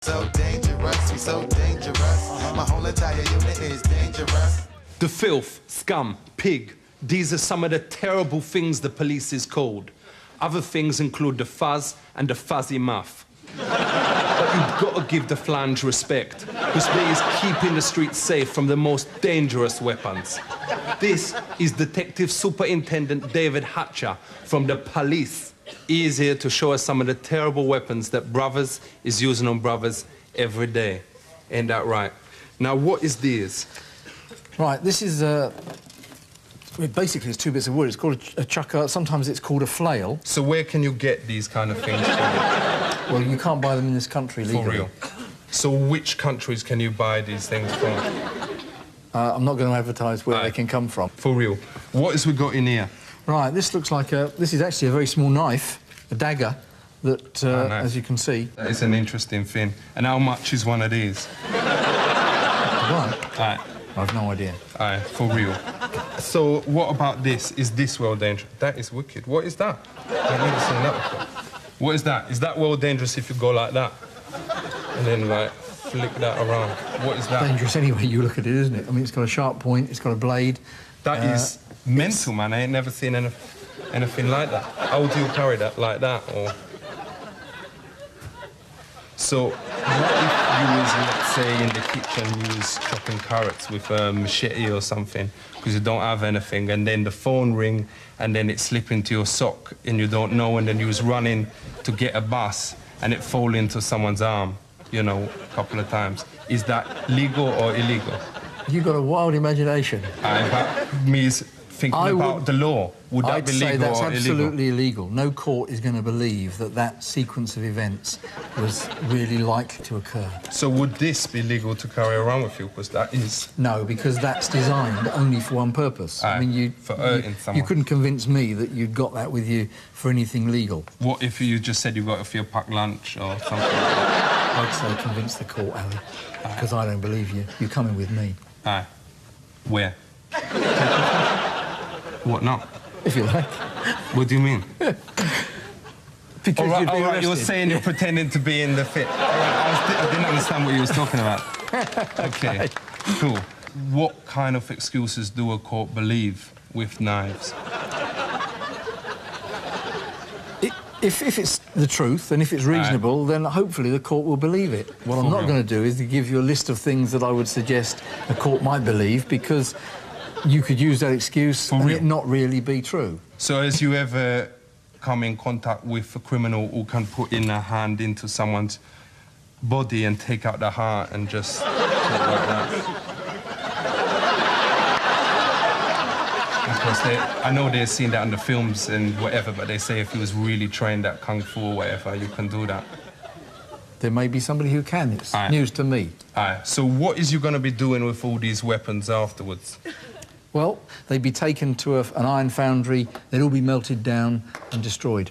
so dangerous, we so dangerous. My whole entire unit is dangerous. The filth, scum, pig. These are some of the terrible things the police is called. Other things include the fuzz and the fuzzy muff. But you've got to give the flange respect, because they is keeping the streets safe from the most dangerous weapons. This is Detective Superintendent David Hatcher from the police. He is here to show us some of the terrible weapons that brothers is using on brothers every day. Ain't that right? Now, what is this? Right, this is basically, it's two bits of wood. It's called a chucker. Sometimes it's called a flail. So where can you get these kind of things from? Well, you can't buy them in this country legally. For real? So which countries can you buy these things from? I'm not going to advertise where they can come from. For real. What has we got in here? Right, this looks like a... This is actually a very small knife, a dagger, that, nice. as you can see... That is an interesting thing. And how much is one of these? Right. Aye. I've no idea. Aye, for real. So what about this? Is this well dangerous? That is wicked. What is that? I've never seen that before. What is that? Is that well dangerous if you go like that? And then, like, flick that around. What is that? Dangerous any way you look at it, isn't it? I mean, it's got a sharp point, it's got a blade. That is mental, man. I ain't never seen anything like that. How would you carry that? Like that, or...? So, what if you was, let's say, in the kitchen, you was chopping carrots with a machete or something, because you don't have anything, and then the phone ring, and then it slip into your sock, and you don't know, and then you was running to get a bus, and it fall into someone's arm, you know, a couple of times. Is that legal or illegal? You've got a wild imagination. That means thinking about the law. Would that be legal or illegal? I'd say that's absolutely illegal. No court is going to believe that that sequence of events was really likely to occur. So would this be legal to carry around with you? Because that is... No, because that's designed only for one purpose. Aye, I mean, for hurting someone. You couldn't convince me that you'd got that with you for anything legal. What if you just said you got it for your packed lunch or something? I'd say convince the court, Ali, because I don't believe you. You're coming with me. Aye. Where? What not? If you like. What do you mean? Because you'd be arrested. You're saying you're pretending to be in the fit. I didn't understand what you was talking about. Okay, cool. What kind of excuses do a court believe with knives? If it's the truth and if it's reasonable, then hopefully the court will believe it. What I'm not going to do is to give you a list of things that I would suggest a court might believe, because you could use that excuse and it not really be true. So has you ever come in contact with a criminal who can put in a hand into someone's body and take out the heart and just like that? Because I know they've seen that in the films and whatever, but they say if he was really trained at Kung Fu or whatever, you can do that. There may be somebody who can. It's news to me. Aye. So what is you going to be doing with all these weapons afterwards? Well, they'd be taken to an iron foundry, they'd all be melted down and destroyed.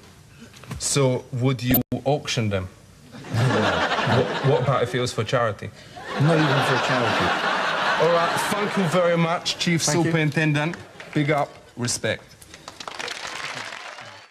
So would you auction them? What about if it was for charity? Not even for charity. All right, thank you very much, Chief Superintendent. Big up, respect.